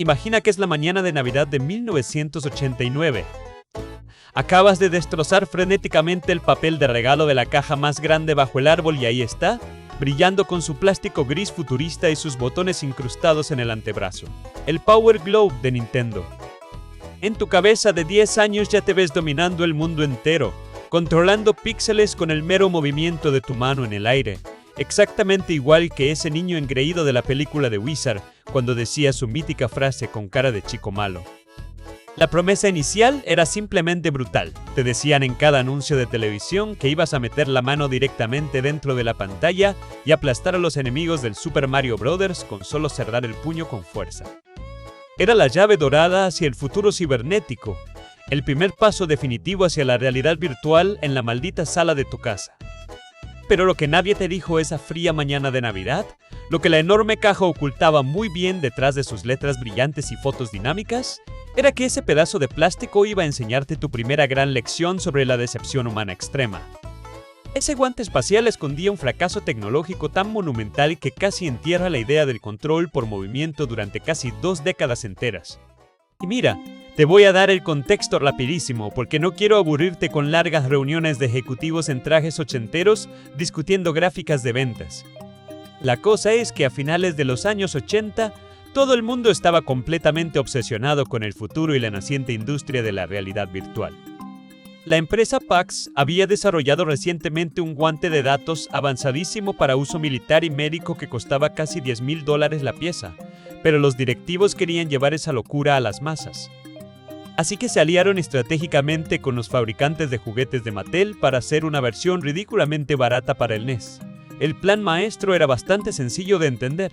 Imagina que es la mañana de Navidad de 1989. Acabas de destrozar frenéticamente el papel de regalo de la caja más grande bajo el árbol y ahí está, brillando con su plástico gris futurista y sus botones incrustados en el antebrazo. El Power Glove de Nintendo. En tu cabeza de 10 años ya te ves dominando el mundo entero, controlando píxeles con el mero movimiento de tu mano en el aire. Exactamente igual que ese niño engreído de la película de Wizard, cuando decía su mítica frase con cara de chico malo. La promesa inicial era simplemente brutal. Te decían en cada anuncio de televisión que ibas a meter la mano directamente dentro de la pantalla y aplastar a los enemigos del Super Mario Bros. Con solo cerrar el puño con fuerza. Era la llave dorada hacia el futuro cibernético, el primer paso definitivo hacia la realidad virtual en la maldita sala de tu casa. Pero lo que nadie te dijo esa fría mañana de Navidad, lo que la enorme caja ocultaba muy bien detrás de sus letras brillantes y fotos dinámicas, era que ese pedazo de plástico iba a enseñarte tu primera gran lección sobre la decepción humana extrema. Ese guante espacial escondía un fracaso tecnológico tan monumental que casi entierra la idea del control por movimiento durante casi 2 décadas enteras. Y mira, te voy a dar el contexto rapidísimo porque no quiero aburrirte con largas reuniones de ejecutivos en trajes ochenteros discutiendo gráficas de ventas. La cosa es que a finales de los años 80, todo el mundo estaba completamente obsesionado con el futuro y la naciente industria de la realidad virtual. La empresa PAX había desarrollado recientemente un guante de datos avanzadísimo para uso militar y médico que costaba casi $10,000 la pieza, pero los directivos querían llevar esa locura a las masas. Así que se aliaron estratégicamente con los fabricantes de juguetes de Mattel para hacer una versión ridículamente barata para el NES. El plan maestro era bastante sencillo de entender.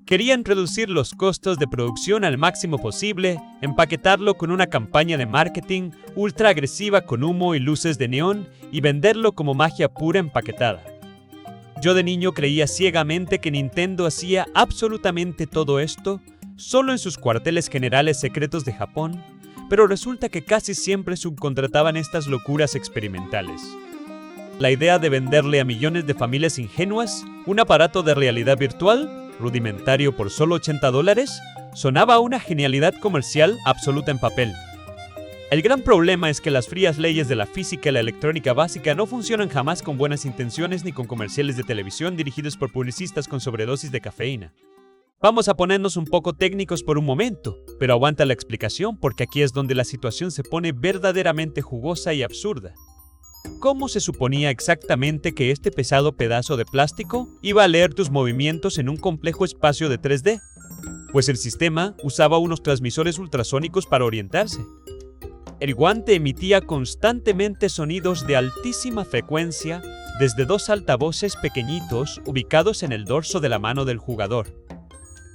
Querían reducir los costos de producción al máximo posible, empaquetarlo con una campaña de marketing ultra agresiva con humo y luces de neón y venderlo como magia pura empaquetada. Yo de niño creía ciegamente que Nintendo hacía absolutamente todo esto solo en sus cuarteles generales secretos de Japón, pero resulta que casi siempre subcontrataban estas locuras experimentales. La idea de venderle a millones de familias ingenuas un aparato de realidad virtual rudimentario por solo $80, sonaba una genialidad comercial absoluta en papel. El gran problema es que las frías leyes de la física y la electrónica básica no funcionan jamás con buenas intenciones ni con comerciales de televisión dirigidos por publicistas con sobredosis de cafeína. Vamos a ponernos un poco técnicos por un momento, pero aguanta la explicación porque aquí es donde la situación se pone verdaderamente jugosa y absurda. ¿Cómo se suponía exactamente que este pesado pedazo de plástico iba a leer tus movimientos en un complejo espacio de 3D? Pues el sistema usaba unos transmisores ultrasónicos para orientarse. El guante emitía constantemente sonidos de altísima frecuencia desde 2 altavoces pequeñitos ubicados en el dorso de la mano del jugador.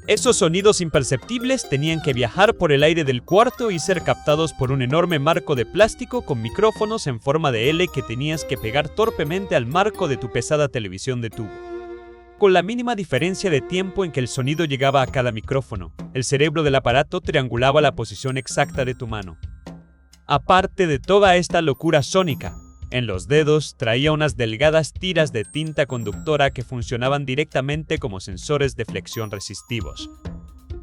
Esos sonidos imperceptibles tenían que viajar por el aire del cuarto y ser captados por un enorme marco de plástico con micrófonos en forma de L que tenías que pegar torpemente al marco de tu pesada televisión de tubo. Con la mínima diferencia de tiempo en que el sonido llegaba a cada micrófono, el cerebro del aparato triangulaba la posición exacta de tu mano. Aparte de toda esta locura sónica, en los dedos traía unas delgadas tiras de tinta conductora que funcionaban directamente como sensores de flexión resistivos.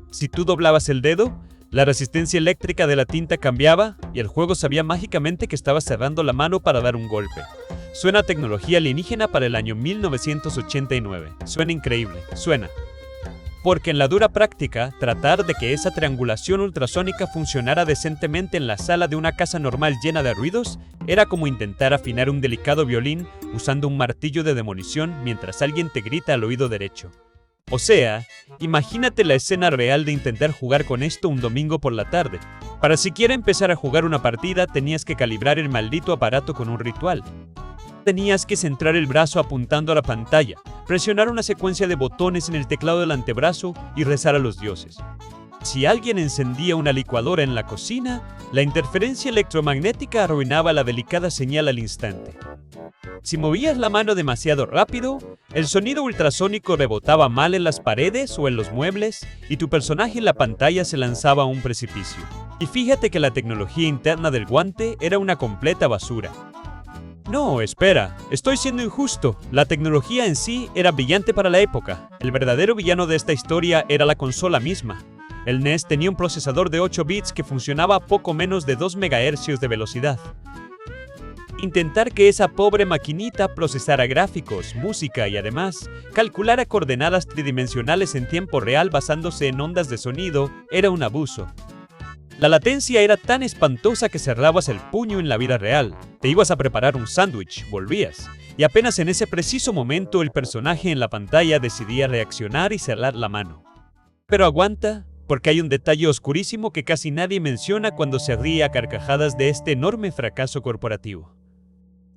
Si tú doblabas el dedo, la resistencia eléctrica de la tinta cambiaba y el juego sabía mágicamente que estabas cerrando la mano para dar un golpe. Suena a tecnología alienígena para el año 1989. Suena increíble, suena. Porque en la dura práctica, tratar de que esa triangulación ultrasónica funcionara decentemente en la sala de una casa normal llena de ruidos era como intentar afinar un delicado violín usando un martillo de demolición mientras alguien te grita al oído derecho. O sea, imagínate la escena real de intentar jugar con esto un domingo por la tarde. Para siquiera empezar a jugar una partida tenías que calibrar el maldito aparato con un ritual. Tenías que centrar el brazo apuntando a la pantalla, presionar una secuencia de botones en el teclado del antebrazo y rezar a los dioses. Si alguien encendía una licuadora en la cocina, la interferencia electromagnética arruinaba la delicada señal al instante. Si movías la mano demasiado rápido, el sonido ultrasónico rebotaba mal en las paredes o en los muebles y tu personaje en la pantalla se lanzaba a un precipicio. Y fíjate que la tecnología interna del guante era una completa basura. No, espera, estoy siendo injusto. La tecnología en sí era brillante para la época. El verdadero villano de esta historia era la consola misma. El NES tenía un procesador de 8 bits que funcionaba a poco menos de 2 MHz de velocidad. Intentar que esa pobre maquinita procesara gráficos, música y además calculara coordenadas tridimensionales en tiempo real basándose en ondas de sonido era un abuso. La latencia era tan espantosa que cerrabas el puño en la vida real. Te ibas a preparar un sándwich, volvías, y apenas en ese preciso momento el personaje en la pantalla decidía reaccionar y cerrar la mano. Pero aguanta, porque hay un detalle oscurísimo que casi nadie menciona cuando se ríe a carcajadas de este enorme fracaso corporativo.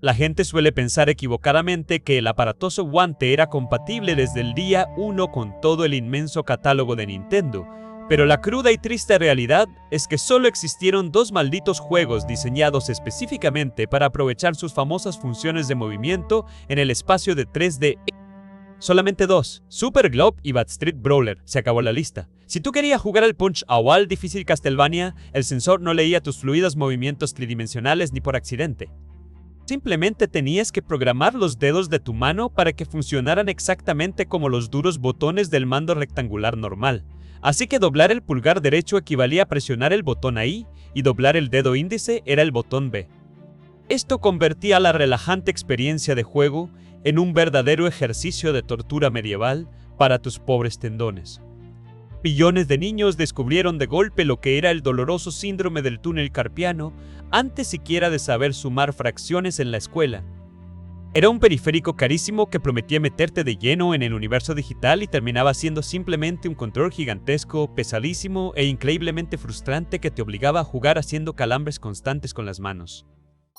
La gente suele pensar equivocadamente que el aparatoso guante era compatible desde el día 1 con todo el inmenso catálogo de Nintendo, pero la cruda y triste realidad es que solo existieron 2 malditos juegos diseñados específicamente para aprovechar sus famosas funciones de movimiento en el espacio de 3D. Solamente 2, Super Globe y Bad Street Brawler. Se acabó la lista. Si tú querías jugar al Punch Out al difícil Castlevania, el sensor no leía tus fluidos movimientos tridimensionales ni por accidente. Simplemente tenías que programar los dedos de tu mano para que funcionaran exactamente como los duros botones del mando rectangular normal. Así que doblar el pulgar derecho equivalía a presionar el botón A y doblar el dedo índice era el botón B. Esto convertía la relajante experiencia de juego en un verdadero ejercicio de tortura medieval para tus pobres tendones. Billones de niños descubrieron de golpe lo que era el doloroso síndrome del túnel carpiano antes siquiera de saber sumar fracciones en la escuela. Era un periférico carísimo que prometía meterte de lleno en el universo digital y terminaba siendo simplemente un control gigantesco, pesadísimo e increíblemente frustrante que te obligaba a jugar haciendo calambres constantes con las manos.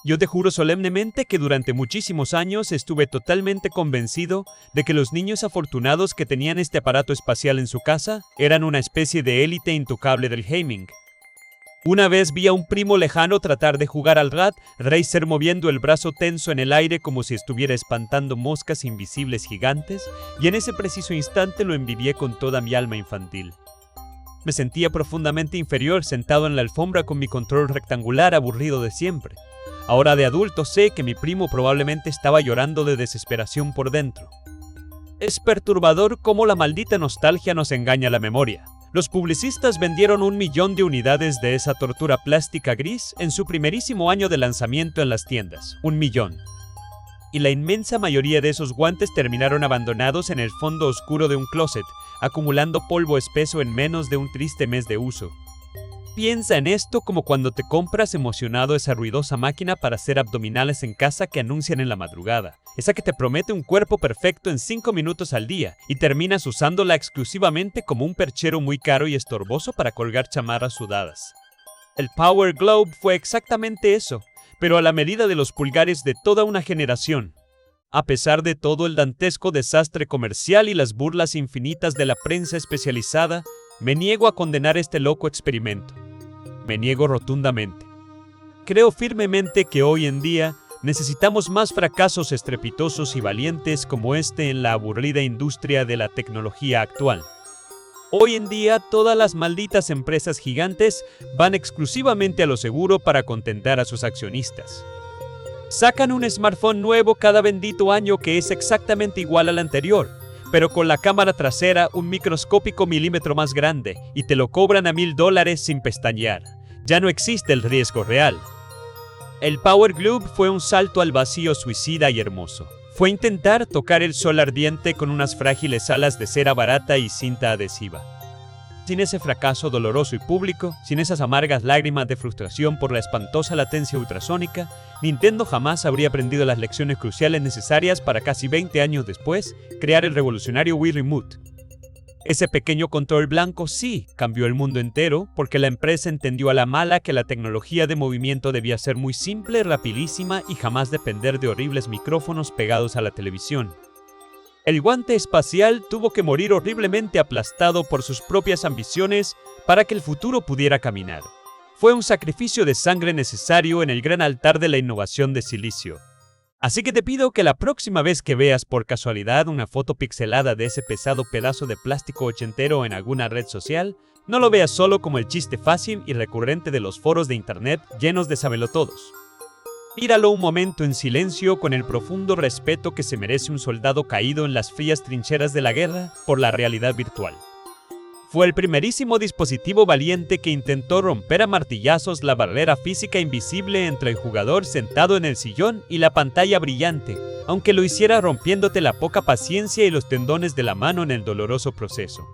Yo te juro solemnemente que durante muchísimos años estuve totalmente convencido de que los niños afortunados que tenían este aparato espacial en su casa eran una especie de élite intocable del gaming. Una vez vi a un primo lejano tratar de jugar al Rat Racer moviendo el brazo tenso en el aire como si estuviera espantando moscas invisibles gigantes, y en ese preciso instante lo envidié con toda mi alma infantil. Me sentía profundamente inferior sentado en la alfombra con mi control rectangular aburrido de siempre. Ahora de adulto sé que mi primo probablemente estaba llorando de desesperación por dentro. Es perturbador cómo la maldita nostalgia nos engaña la memoria. Los publicistas vendieron 1 millón de unidades de esa tortura plástica gris en su primerísimo año de lanzamiento en las tiendas. 1 millón. Y la inmensa mayoría de esos guantes terminaron abandonados en el fondo oscuro de un closet, acumulando polvo espeso en menos de un triste mes de uso. Piensa en esto como cuando te compras emocionado esa ruidosa máquina para hacer abdominales en casa que anuncian en la madrugada. Esa que te promete un cuerpo perfecto en 5 minutos al día y terminas usándola exclusivamente como un perchero muy caro y estorboso para colgar chamarras sudadas. El Power Globe fue exactamente eso, pero a la medida de los pulgares de toda una generación. A pesar de todo el dantesco desastre comercial y las burlas infinitas de la prensa especializada, me niego a condenar este loco experimento. Me niego rotundamente. Creo firmemente que hoy en día necesitamos más fracasos estrepitosos y valientes como este en la aburrida industria de la tecnología actual. Hoy en día todas las malditas empresas gigantes van exclusivamente a lo seguro para contentar a sus accionistas. Sacan un smartphone nuevo cada bendito año que es exactamente igual al anterior, pero con la cámara trasera un microscópico milímetro más grande y te lo cobran a $1000 sin pestañear. Ya no existe el riesgo real. El Power Glove fue un salto al vacío suicida y hermoso. Fue intentar tocar el sol ardiente con unas frágiles alas de cera barata y cinta adhesiva. Sin ese fracaso doloroso y público, sin esas amargas lágrimas de frustración por la espantosa latencia ultrasónica, Nintendo jamás habría aprendido las lecciones cruciales necesarias para casi 20 años después crear el revolucionario Wii Remote. Ese pequeño control blanco sí cambió el mundo entero porque la empresa entendió a la mala que la tecnología de movimiento debía ser muy simple, rapidísima y jamás depender de horribles micrófonos pegados a la televisión. El guante espacial tuvo que morir horriblemente aplastado por sus propias ambiciones para que el futuro pudiera caminar. Fue un sacrificio de sangre necesario en el gran altar de la innovación de silicio. Así que te pido que la próxima vez que veas por casualidad una foto pixelada de ese pesado pedazo de plástico ochentero en alguna red social, no lo veas solo como el chiste fácil y recurrente de los foros de internet llenos de sabelotodos. Míralo un momento en silencio con el profundo respeto que se merece un soldado caído en las frías trincheras de la guerra por la realidad virtual. Fue el primerísimo dispositivo valiente que intentó romper a martillazos la barrera física invisible entre el jugador sentado en el sillón y la pantalla brillante, aunque lo hiciera rompiéndote la poca paciencia y los tendones de la mano en el doloroso proceso.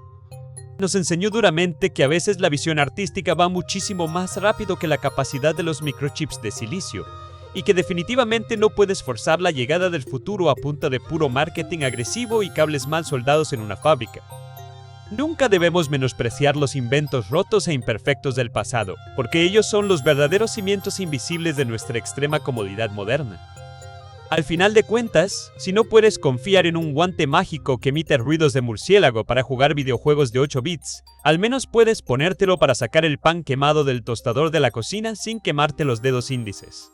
Nos enseñó duramente que a veces la visión artística va muchísimo más rápido que la capacidad de los microchips de silicio, y que definitivamente no puedes forzar la llegada del futuro a punta de puro marketing agresivo y cables mal soldados en una fábrica. Nunca debemos menospreciar los inventos rotos e imperfectos del pasado, porque ellos son los verdaderos cimientos invisibles de nuestra extrema comodidad moderna. Al final de cuentas, si no puedes confiar en un guante mágico que emite ruidos de murciélago para jugar videojuegos de 8 bits, al menos puedes ponértelo para sacar el pan quemado del tostador de la cocina sin quemarte los dedos índices.